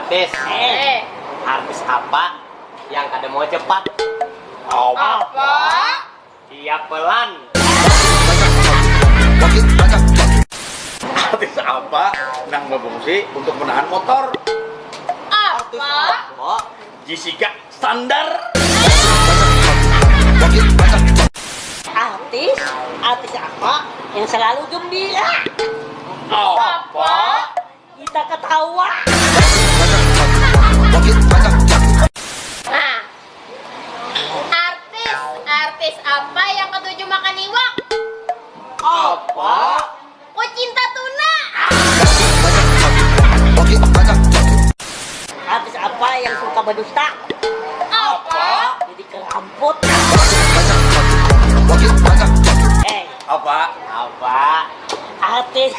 Artis. Artis apa yang kada mau cepat? Apa? Dia pelan. Artis apa nang berfungsi untuk menahan motor? Apa? Oh, Jessica Standar. Artis apa yang selalu gembira? Apa? Kita ketawa. Nah, artis apa yang ketujuh makan iwak? apa? Pecinta tuna. Artis apa yang suka berdusta? Apa? Jadi keramput. Apa? Apa? Artis